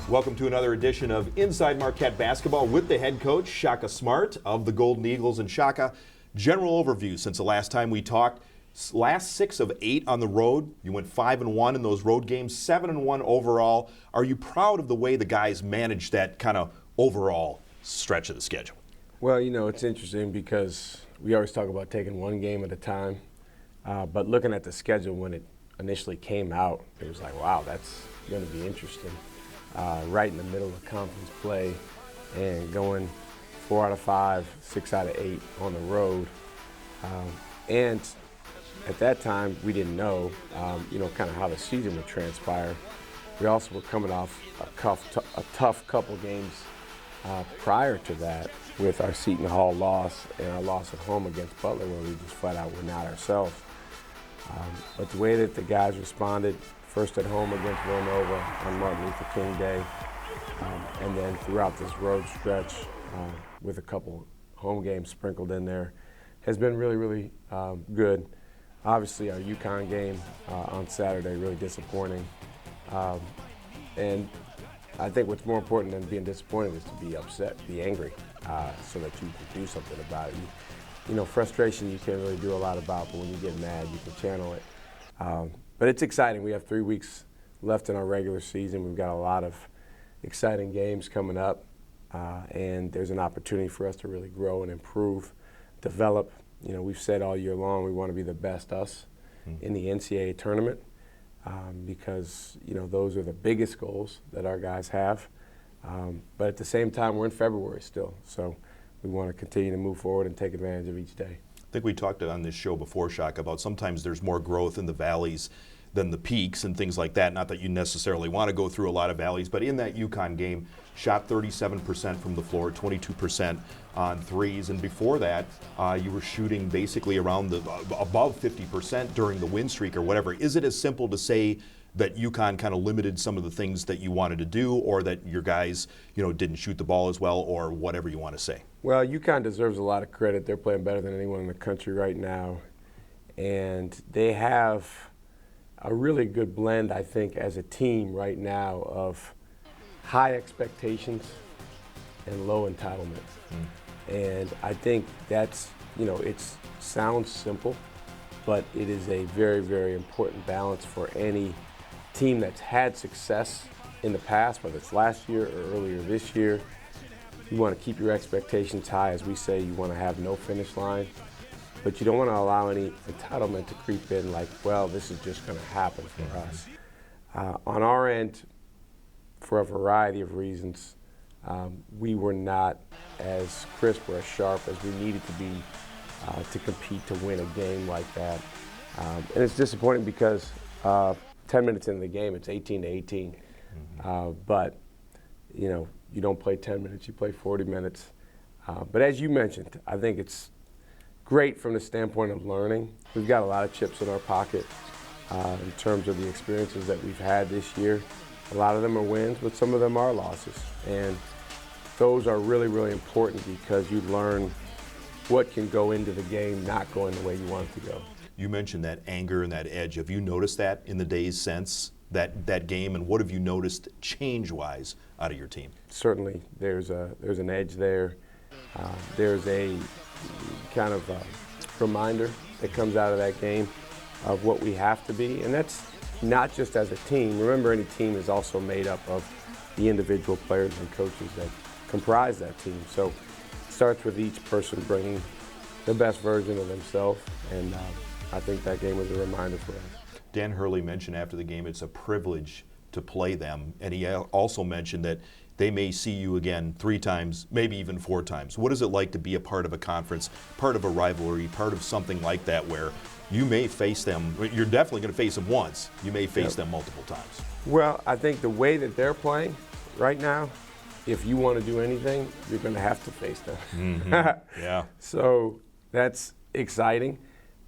Welcome to another edition of Inside Marquette Basketball with the head coach, Shaka Smart of the Golden Eagles. And Shaka, general overview since the last time we talked. Last 6 of 8 on the road. You went 5-1 in those road games, 7-1 overall. Are you proud of the way the guys managed that kind of overall stretch of the schedule? Well, you know, it's interesting because we always talk about taking one game at a time. But looking at the schedule when it initially came out, it was like, wow, that's going to be interesting. Right in the middle of conference play and going 4 out of 5, 6 out of 8 on the road. And at that time, we didn't know, kind of how the season would transpire. We also were coming off a tough couple games prior to that with our Seton Hall loss and our loss at home against Butler, where we just flat out were not ourselves. But the way that the guys responded, first at home against Villanova on Martin Luther King Day, and then throughout this road stretch with a couple home games sprinkled in there, has been really, really good. Obviously, our UConn game on Saturday, really disappointing. And I think what's more important than being disappointed is to be upset, be angry, so that you can do something about it. You know, frustration you can't really do a lot about, but when you get mad, you can channel it. But it's exciting. We have 3 weeks left in our regular season. We've got a lot of exciting games coming up, and there's an opportunity for us to really grow and improve, develop. You know, we've said all year long we want to be the best us in the NCAA tournament because, you know, those are the biggest goals that our guys have. But at the same time, we're in February still, so we want to continue to move forward and take advantage of each day. I think we talked on this show before, Shaka, about sometimes there's more growth in the valleys than the peaks and things like that. Not that you necessarily want to go through a lot of valleys, but in that UConn game, shot 37% from the floor, 22% on threes, and before that, you were shooting basically around above 50% during the win streak or whatever. Is it as simple to say that UConn kind of limited some of the things that you wanted to do, or that your guys, didn't shoot the ball as well, or whatever you want to say? Well, UConn deserves a lot of credit. They're playing better than anyone in the country right now, and they have a really good blend, I think, as a team right now of high expectations and low entitlement. And I think that's, it sounds simple, but it is a very, very important balance for any team that's had success in the past, whether it's last year or earlier this year. You want to keep your expectations high. As we say, you want to have no finish line, but you don't want to allow any entitlement to creep in like, well, this is just going to happen for us. On our end, for a variety of reasons, we were not as crisp or as sharp as we needed to be to compete to win a game like that. And it's disappointing because 10 minutes into the game, it's 18-18. But, you don't play 10 minutes, you play 40 minutes. But as you mentioned, I think it's great from the standpoint of learning. We've got a lot of chips in our pocket in terms of the experiences that we've had this year. A lot of them are wins, but some of them are losses. And those are really, really important because you learn what can go into the game not going the way you want it to go. You mentioned that anger and that edge. Have you noticed that in the days since that game, and what have you noticed change-wise out of your team? Certainly, there's an edge there. There's a kind of reminder that comes out of that game of what we have to be, and that's not just as a team. Remember, any team is also made up of the individual players and coaches that comprise that team. So it starts with each person bringing the best version of themselves, and I think that game was a reminder for us. Dan Hurley mentioned after the game it's a privilege to play them, and he also mentioned that they may see you again 3 times, maybe even 4 times. What is it like to be a part of a conference, part of a rivalry, part of something like that where you may face them? You're definitely going to face them once. You may face them multiple times. Well, I think the way that they're playing right now, if you want to do anything, you're going to have to face them. Yeah. So that's exciting.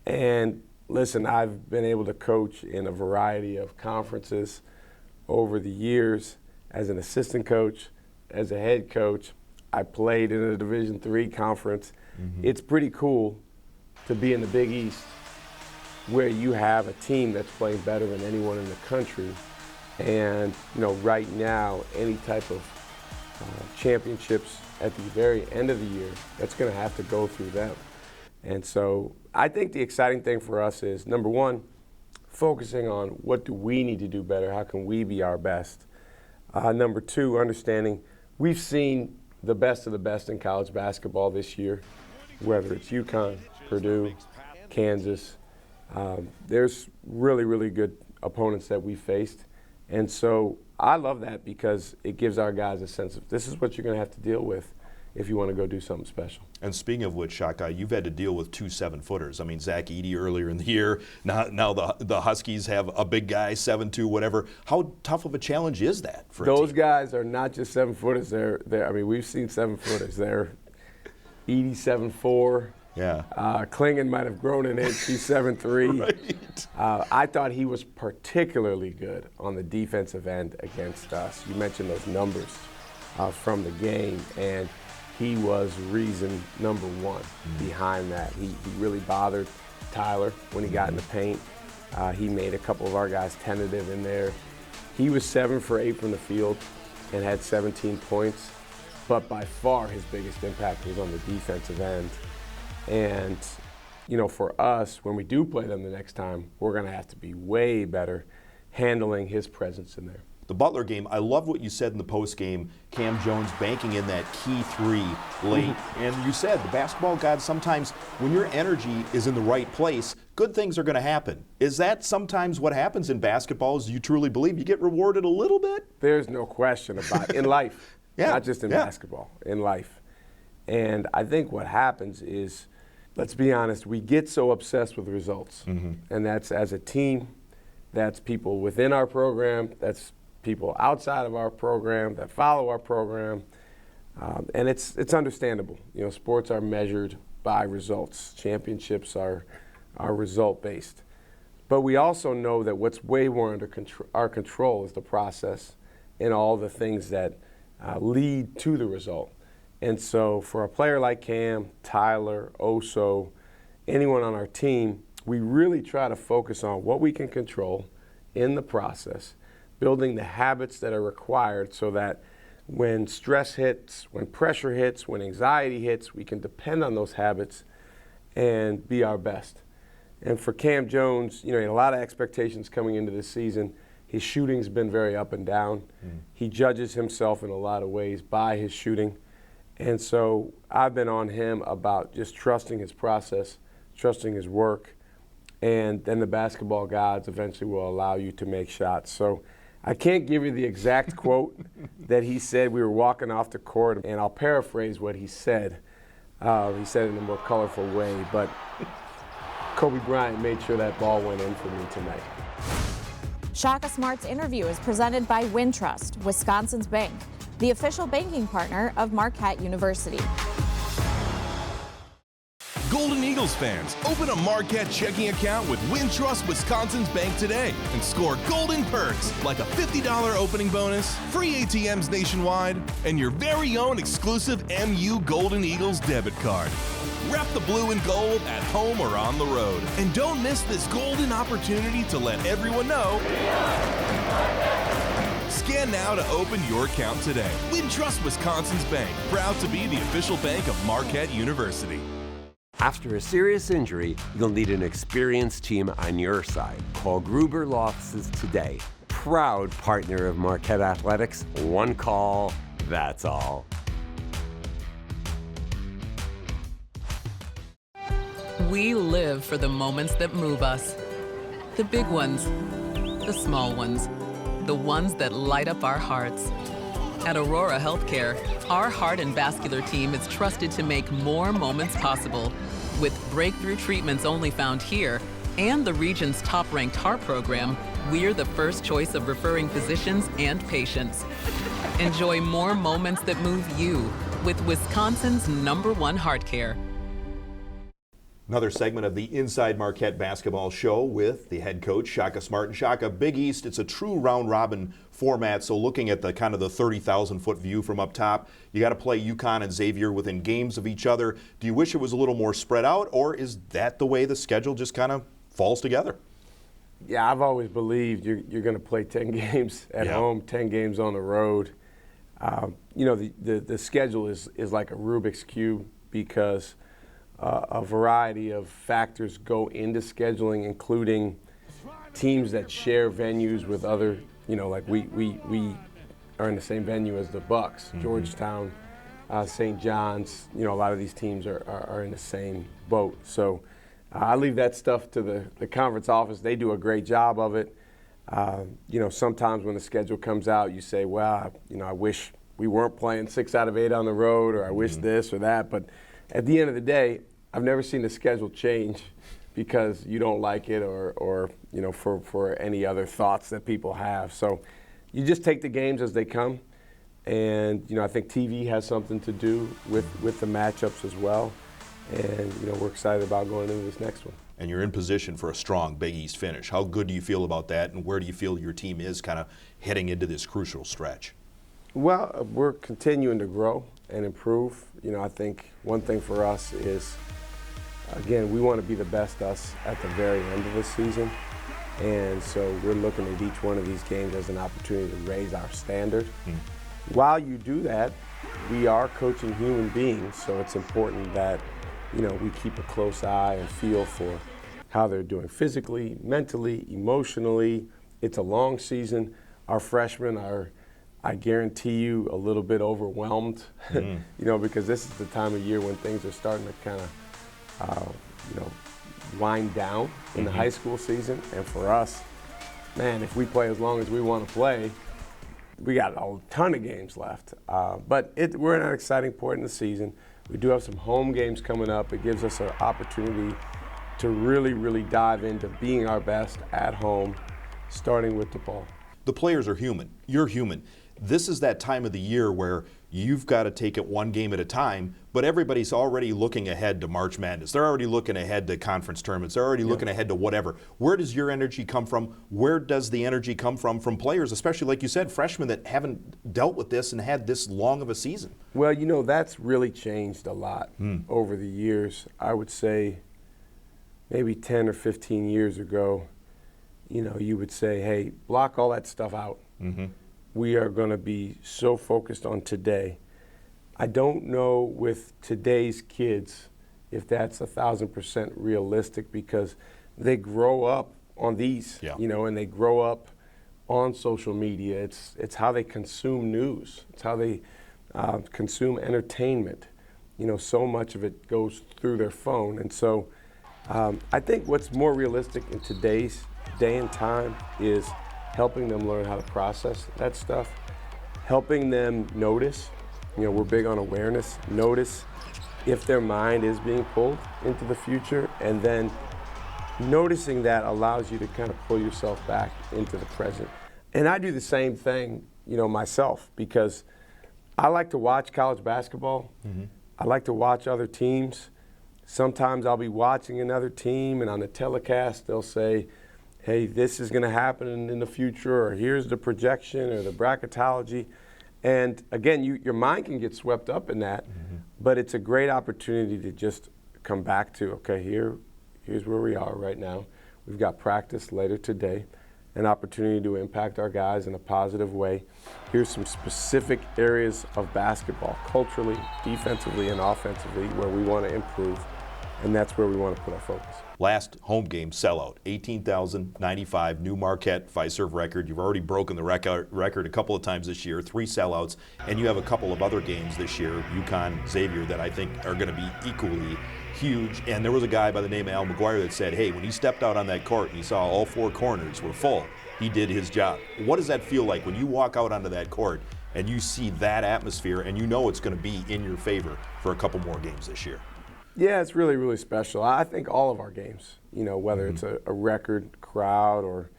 And listen, I've been able to coach in a variety of conferences over the years as an assistant coach, as a head coach. I played in a Division III conference. It's pretty cool to be in the Big East where you have a team that's playing better than anyone in the country And, right now, any type of championships at the very end of the year, that's going to have to go through them. And so I think the exciting thing for us is, number one, focusing on what do we need to do better, how can we be our best. Number two, understanding we've seen the best of the best in college basketball this year, whether it's UConn, Purdue, Kansas. There's really, really good opponents that we faced. And so I love that because it gives our guys a sense of this is what you're going to have to deal with if you want to go do something special. And speaking of which, Shaka, you've had to deal with 2 7-footers. I mean, Zach Edey earlier in the year. Now the Huskies have a big guy, 7'2", whatever. How tough of a challenge is that for Those a team? guys are not just 7-footers. I mean, we've seen 7-footers. They're Edey 7'4". Yeah. Klingon might have grown an inch. He's 7'3". Right. I thought he was particularly good on the defensive end against us. You mentioned those numbers from the game, and he was reason number one behind that. He really bothered Tyler when he got in the paint. He made a couple of our guys tentative in there. He was 7 for 8 from the field and had 17 points, but by far his biggest impact was on the defensive end. And, for us, when we do play them the next time, we're going to have to be way better handling his presence in there. The Butler game, I love what you said in the post game, Cam Jones banking in that key 3 late. And you said the basketball gods, sometimes when your energy is in the right place, good things are going to happen. Is that sometimes what happens in basketball? Is you truly believe you get rewarded a little bit? There's no question about it. In life, not just in basketball, in life. And I think what happens is, let's be honest, we get so obsessed with results. And that's as a team, that's people within our program, that's people outside of our program that follow our program, and it's understandable. Sports are measured by results. Championships are result-based. But we also know that what's way more under our control is the process and all the things that lead to the result. And so for a player like Cam, Tyler, Oso, anyone on our team, we really try to focus on what we can control in the process, building the habits that are required so that when stress hits, when pressure hits, when anxiety hits, we can depend on those habits and be our best. And for Cam Jones, he had a lot of expectations coming into this season. His shooting's been very up and down. He judges himself in a lot of ways by his shooting. And so I've been on him about just trusting his process, trusting his work, and then the basketball gods eventually will allow you to make shots. So I can't give you the exact quote that he said. We were walking off the court, and I'll paraphrase what he said. He said it in a more colorful way, but Kobe Bryant made sure that ball went in for me tonight. Shaka Smart's interview is presented by Wintrust, Wisconsin's bank, the official banking partner of Marquette University. Golden Eagles fans, open a Marquette checking account with Wintrust Wisconsin's bank today and score golden perks like a $50 opening bonus, free ATMs nationwide, and your very own exclusive MU Golden Eagles debit card. Rep the blue and gold at home or on the road. And don't miss this golden opportunity to let everyone know. Scan now to open your account today. Wintrust Wisconsin's bank, proud to be the official bank of Marquette University. After a serious injury, you'll need an experienced team on your side. Call Gruber Law Offices today. Proud partner of Marquette Athletics. One call, that's all. We live for the moments that move us. The big ones, the small ones, the ones that light up our hearts. At Aurora Healthcare, our heart and vascular team is trusted to make more moments possible. With breakthrough treatments only found here and the region's top-ranked heart program, we're the first choice of referring physicians and patients. Enjoy more moments that move you with Wisconsin's #1 heart care. Another segment of the Inside Marquette Basketball Show with the head coach, Shaka Smart. And Shaka, Big East, it's a true round-robin format, so looking at the kind of the 30,000-foot view from up top, you got to play UConn and Xavier within games of each other. Do you wish it was a little more spread out, or is that the way the schedule just kind of falls together? Yeah, I've always believed you're going to play 10 games at home, 10 games on the road. You know, the schedule is like a Rubik's Cube because a variety of factors go into scheduling, including teams that share venues with other, you know, like we are in the same venue as the Bucks, Georgetown, St. John's. You know, a lot of these teams are in the same boat. So I leave that stuff to the conference office. They do a great job of it. You know, sometimes when the schedule comes out, you say, well, you know, I wish we weren't playing 6 out of 8 on the road, or I wish this or that. But at the end of the day, I've never seen the schedule change because you don't like it or you know, for any other thoughts that people have. So you just take the games as they come. And, you know, I think TV has something to do with the matchups as well. And, you know, we're excited about going into this next one. And you're in position for a strong Big East finish. How good do you feel about that, and where do you feel your team is kind of heading into this crucial stretch? Well, we're continuing to grow and improve. You know, I think one thing for us is, again, we want to be the best us at the very end of the season. And so we're looking at each one of these games as an opportunity to raise our standard. While you do that, we are coaching human beings, so it's important that, you know, we keep a close eye and feel for how they're doing physically, mentally, emotionally. It's a long season. Our freshmen are, I guarantee you, a little bit overwhelmed, you know, because this is the time of year when things are starting to kind of, you know, wind down in the high school season. And for us, man, if we play as long as we want to play, we got a ton of games left. But we're at an exciting point in the season. We do have some home games coming up. It gives us an opportunity to really, really dive into being our best at home, starting with the ball. The players are human. You're human. This is that time of the year where you've got to take it one game at a time, but everybody's already looking ahead to March Madness. They're already looking ahead to conference tournaments. They're already looking ahead to whatever. Where does your energy come from? Where does the energy come from players, especially, like you said, freshmen that haven't dealt with this and had this long of a season? Well, you know, that's really changed a lot over the years. I would say maybe 10 or 15 years ago, you know, you would say, hey, block all that stuff out. We are going to be so focused on today. I don't know with today's kids if that's 1,000% realistic, because they grow up on these, you know, and they grow up on social media. It's how they consume news. It's how they consume entertainment. You know, so much of it goes through their phone. And so I think what's more realistic in today's day and time is helping them learn how to process that stuff, helping them notice. You know, we're big on awareness. Notice if their mind is being pulled into the future, and then noticing that allows you to kind of pull yourself back into the present. And I do the same thing, you know, myself, because I like to watch college basketball. I like to watch other teams. Sometimes I'll be watching another team, and on the telecast they'll say, hey, this is going to happen in the future, or here's the projection or the bracketology. And again, your mind can get swept up in that, but it's a great opportunity to just come back to, okay, here's where we are right now. We've got practice later today, an opportunity to impact our guys in a positive way. Here's some specific areas of basketball, culturally, defensively, and offensively, where we want to improve, and that's where we want to put our focus. Last home game sellout, 18,095, new Marquette Fiserv record. You've already broken the record a couple of times this year, 3 sellouts, and you have a couple of other games this year, UConn, Xavier, that I think are going to be equally huge. And there was a guy by the name of Al McGuire that said, hey, when he stepped out on that court and he saw all 4 corners were full, he did his job. What does that feel like when you walk out onto that court and you see that atmosphere and you know it's going to be in your favor for a couple more games this year? Yeah, it's really, really special. I think all of our games, you know, whether it's a record crowd or,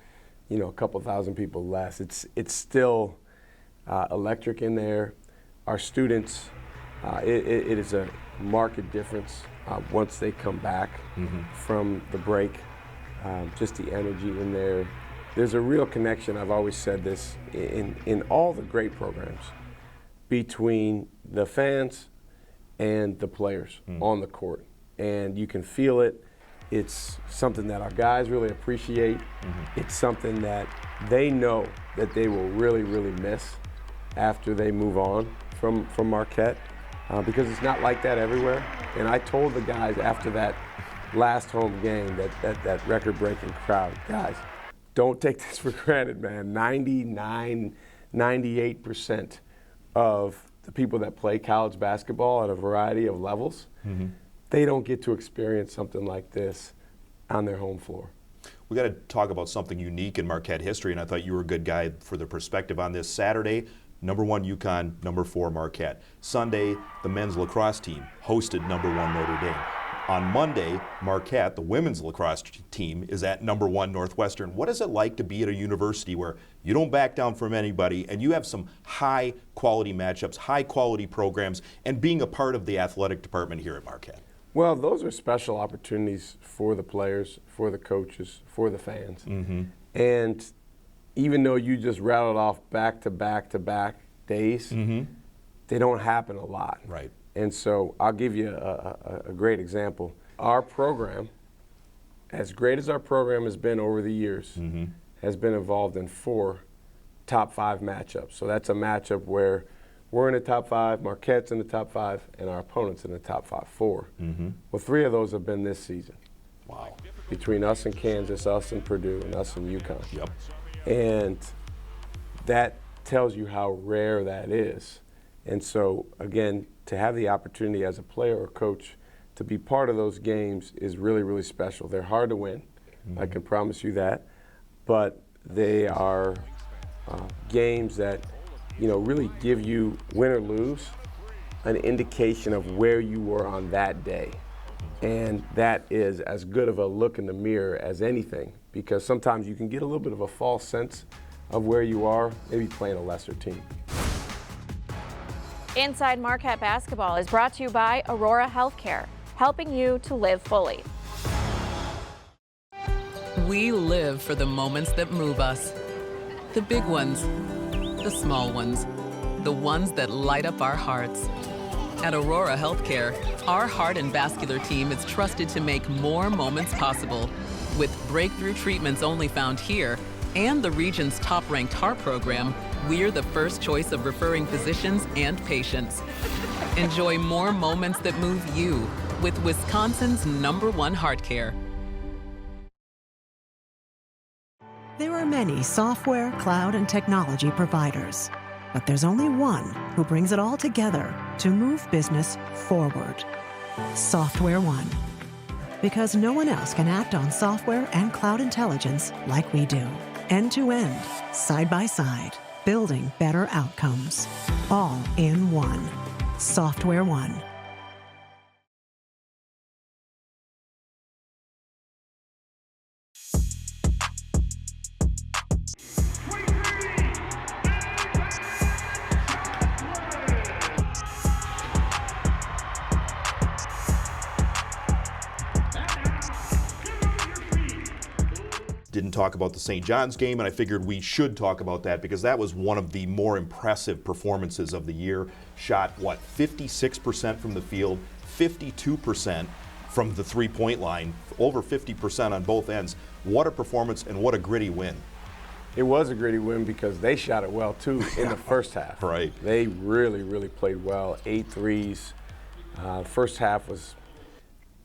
you know, a couple thousand people less, it's still electric in there. Our students, it is a marked difference once they come back from the break. Just the energy in there. There's a real connection, I've always said this, in all the great programs, between the fans and the players on the court. And you can feel it It's something that our guys really appreciate. It's something that they know that they will really, really miss after they move on from Marquette, because it's not like that everywhere. And I told the guys after that last home game, that record-breaking crowd, guys, don't take this for granted, man. 99, 98% of the people that play college basketball at a variety of levels, they don't get to experience something like this on their home floor. We got to talk about something unique in Marquette history, and I thought you were a good guy for the perspective on this. Saturday, number 1 UConn, number 4 Marquette. Sunday, the men's lacrosse team hosted number 1 Notre Dame. On Monday, Marquette, the women's lacrosse team, is at number 1 Northwestern. What is it like to be at a university where you don't back down from anybody and you have some high quality matchups, high quality programs, and being a part of the athletic department here at Marquette? Well, those are special opportunities for the players, for the coaches, for the fans. And even though you just rattled off back-to-back days, they don't happen a lot. Right. And so I'll give you a great example. Our program, as great as our program has been over the years, has been involved in 4 top 5 matchups. So that's a matchup where we're in the top 5, Marquette's in the top 5, and our opponent's in the top 4. Well, 3 of those have been this season. Wow. Between us and Kansas, us and Purdue, and us and UConn. Yep. And that tells you how rare that is. And so, again, to have the opportunity as a player or coach to be part of those games is really, really special. They're hard to win, I can promise you that, but they are games that, you know, really give you, win or lose, an indication of where you were on that day. And that is as good of a look in the mirror as anything, because sometimes you can get a little bit of a false sense of where you are, maybe playing a lesser team. Inside Marquette Basketball is brought to you by Aurora Healthcare, helping you to live fully. We live for the moments that move us. The big ones, the small ones, the ones that light up our hearts. At Aurora Healthcare, our heart and vascular team is trusted to make more moments possible. With breakthrough treatments only found here and the region's top-ranked heart program, we're the first choice of referring physicians and patients. Enjoy more moments that move you with Wisconsin's #1 heart care. There are many software, cloud, and technology providers, but there's only one who brings it all together to move business forward. Software One. Because no one else can act on software and cloud intelligence like we do. End to end, side by side, building better outcomes. All in one. Software One. Didn't talk about the St. John's game, and I figured we should talk about that because that was one of the more impressive performances of the year. Shot, 56% from the field, 52% from the three-point line, over 50% on both ends. What a performance and what a gritty win. It was a gritty win because they shot it well, too, in the first half. Right. They really, really played well. 8 threes. First half was,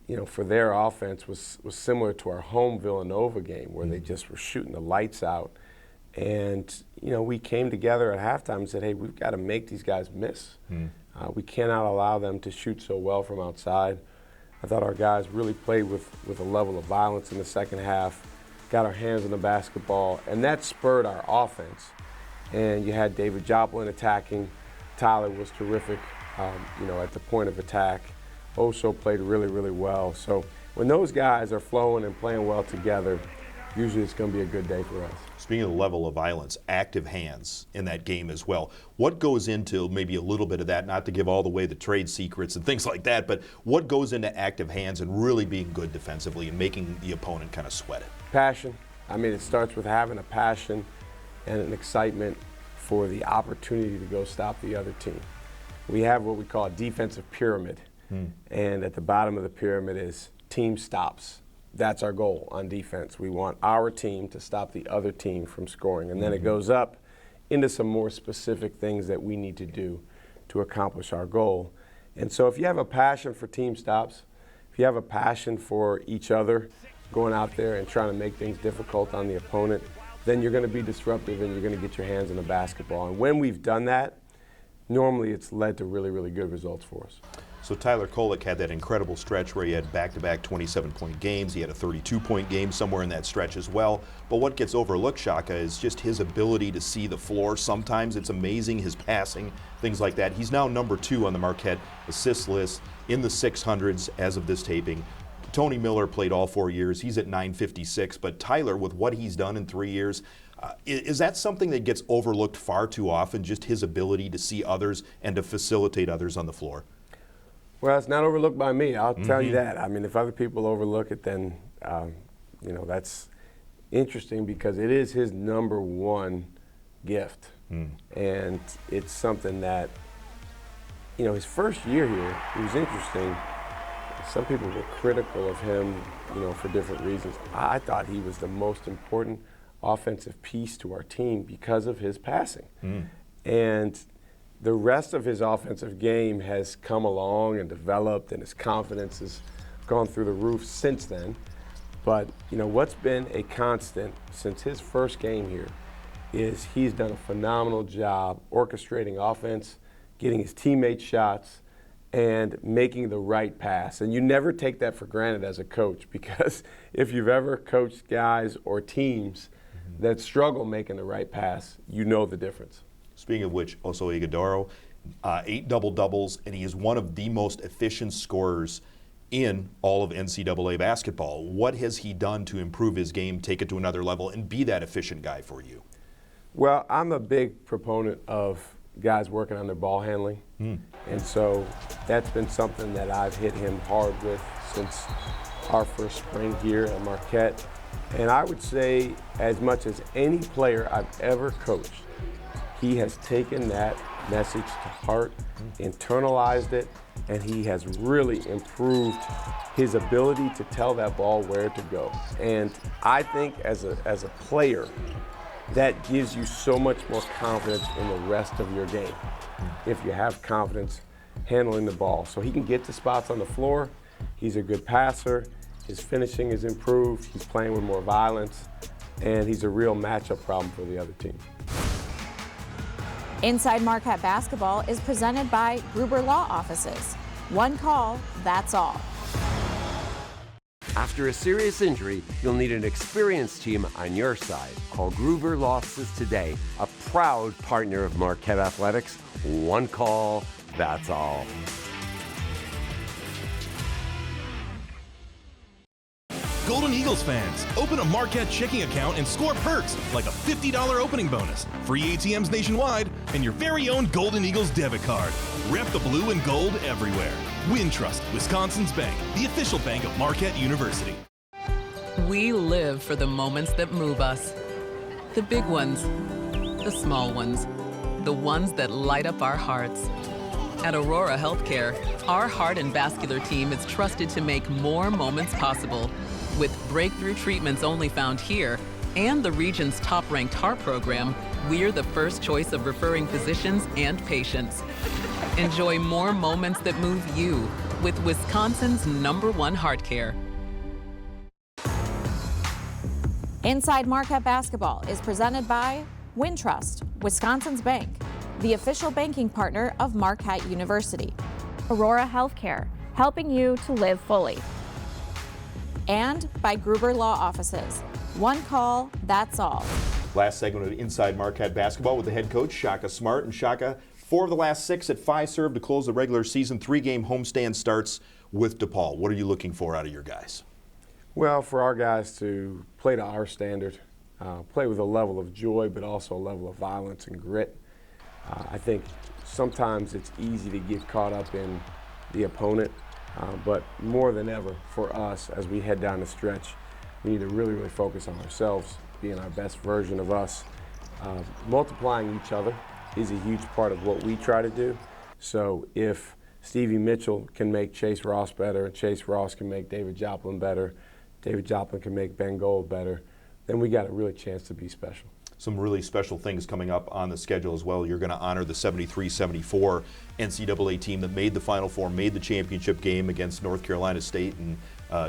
you know, for their offense was similar to our home Villanova game where they just were shooting the lights out. And, you know, we came together at halftime and said, hey, we've got to make these guys miss. We cannot allow them to shoot so well from outside. I thought our guys really played with a level of violence in the second half, got our hands on the basketball, and that spurred our offense. And you had David Joplin attacking. Tyler was terrific, you know, at the point of attack. Oso played really, really well. So when those guys are flowing and playing well together, usually it's going to be a good day for us. Speaking of the level of violence, active hands in that game as well. What goes into maybe a little bit of that, not to give all the way the trade secrets and things like that, but what goes into active hands and really being good defensively and making the opponent kind of sweat it? Passion. I mean, it starts with having a passion and an excitement for the opportunity to go stop the other team. We have what we call a defensive pyramid. And at the bottom of the pyramid is team stops that's our goal on defense. We want our team to stop the other team from scoring. And then it goes up into some more specific things that we need to do to accomplish our goal. And so if you have a passion for team stops, if you have a passion for each other, going out there and trying to make things difficult on the opponent, then you're going to be disruptive and you're going to get your hands on the basketball. And when we've done that, normally it's led to really, really good results for us. So Tyler Kolek had that incredible stretch where he had back-to-back 27-point games. He had a 32-point game somewhere in that stretch as well. But what gets overlooked, Shaka, is just his ability to see the floor. Sometimes it's amazing, his passing, things like that. He's now number 2 on the Marquette assist list in the 600s as of this taping. Tony Miller played all 4 years. He's at 956. But Tyler, with what he's done in 3 years, is that something that gets overlooked far too often, just his ability to see others and to facilitate others on the floor? Well, it's not overlooked by me, I'll tell you that. I mean, if other people overlook it, then, that's interesting because it is his number 1 gift. And it's something that, his first year here, it was interesting. Some people were critical of him, for different reasons. I thought he was the most important offensive piece to our team because of his passing. And the rest of his offensive game has come along and developed, and his confidence has gone through the roof since then. But, what's been a constant since his first game here is he's done a phenomenal job orchestrating offense, getting his teammates shots, and making the right pass. And you never take that for granted as a coach, because if you've ever coached guys or teams that struggle making the right pass, you know the difference. Speaking of which, Oso Ighodaro, 8 double-doubles, and he is one of the most efficient scorers in all of NCAA basketball. What has he done to improve his game, take it to another level, and be that efficient guy for you? Well, I'm a big proponent of guys working on their ball handling. And so that's been something that I've hit him hard with since our first spring here at Marquette. And I would say, as much as any player I've ever coached, he has taken that message to heart, internalized it, and he has really improved his ability to tell that ball where to go. And I think as a player, that gives you so much more confidence in the rest of your game if you have confidence handling the ball. So he can get to spots on the floor. He's a good passer. His finishing is improved. He's playing with more violence, and he's a real matchup problem for the other team. Inside Marquette Basketball is presented by Gruber Law Offices. One call, that's all. After a serious injury, you'll need an experienced team on your side. Call Gruber Law Offices today, a proud partner of Marquette Athletics. One call, that's all. Golden Eagles fans, open a Marquette checking account and score perks like a $50 opening bonus, free ATMs nationwide, and your very own Golden Eagles debit card. Rep the blue and gold everywhere. Wintrust, Wisconsin's bank, the official bank of Marquette University. We live for the moments that move us. The big ones, the small ones, the ones that light up our hearts. At Aurora Healthcare, our heart and vascular team is trusted to make more moments possible. With breakthrough treatments only found here and the region's top-ranked heart program, we're the first choice of referring physicians and patients. Enjoy more moments that move you with Wisconsin's #1 heart care. Inside Marquette Basketball is presented by Wintrust, Wisconsin's bank, the official banking partner of Marquette University. Aurora Healthcare, helping you to live fully. And by Gruber Law Offices. One call, that's all. Last segment of Inside Marquette Basketball with the head coach, Shaka Smart. And Shaka, 4 of the last 6 at Fiserv to close the regular season. 3-game homestand starts with DePaul. What are you looking for out of your guys? Well, for our guys to play to our standard, play with a level of joy, but also a level of violence and grit. I think sometimes it's easy to get caught up in the opponent, but more than ever for us as we head down the stretch, we need to really, really focus on ourselves, being our best version of us. Multiplying each other is a huge part of what we try to do. So if Stevie Mitchell can make Chase Ross better, and Chase Ross can make David Joplin better, David Joplin can make Ben Gold better, then we got a really chance to be special. Some really special things coming up on the schedule as well. You're going to honor the 73-74 NCAA team that made the Final Four, made the championship game against North Carolina State, and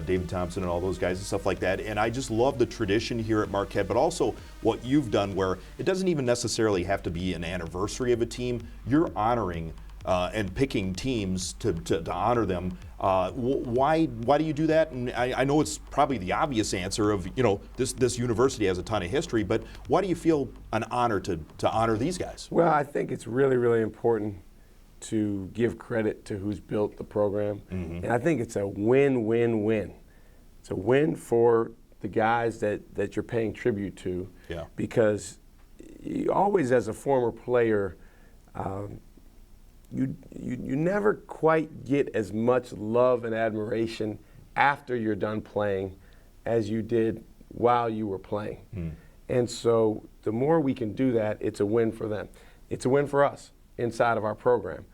David Thompson and all those guys and stuff like that. And I just love the tradition here at Marquette, but also what you've done where it doesn't even necessarily have to be an anniversary of a team. You're honoring and picking teams to honor them. Why do you do that? And I know it's probably the obvious answer of, this university has a ton of history, but why do you feel an honor to honor these guys? Well, I think it's really, really important to give credit to who's built the program. And I think it's a win-win-win. It's a win for the guys that you're paying tribute to, because you always, as a former player, you never quite get as much love and admiration after you're done playing as you did while you were playing. And so the more we can do that, it's a win for them. It's a win for us inside of our program.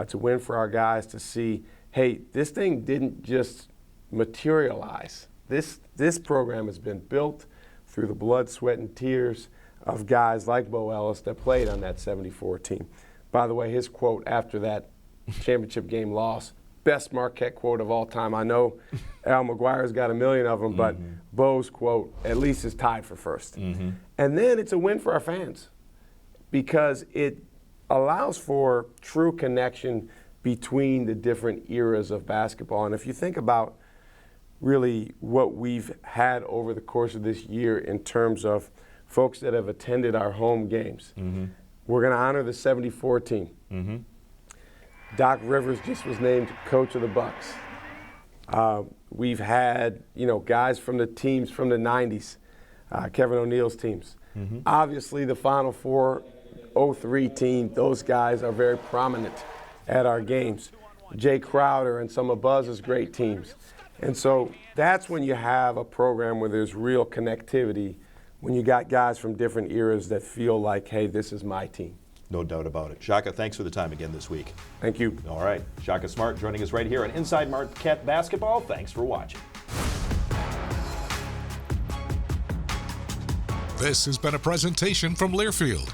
It's a win for our guys to see, hey, this thing didn't just materialize. This program has been built through the blood, sweat, and tears of guys like Bo Ellis that played on that 74 team. By the way, his quote after that championship game loss, best Marquette quote of all time. I know Al McGuire's got a million of them, but Bo's quote at least is tied for first. And then it's a win for our fans because it allows for true connection between the different eras of basketball. And if you think about really what we've had over the course of this year in terms of folks that have attended our home games, we're going to honor the 74 team. Doc Rivers just was named coach of the Bucks. We've had, guys from the teams from the 90s, Kevin O'Neal's teams. Obviously, the Final Four 03 team, those guys are very prominent at our games. Jay Crowder and some of Buzz's great teams. And so that's when you have a program where there's real connectivity, when you got guys from different eras that feel like, hey, this is my team. No doubt about it. Shaka, thanks for the time again this week. Thank you. All right. Shaka Smart joining us right here on Inside Marquette Basketball. Thanks for watching. This has been a presentation from Learfield,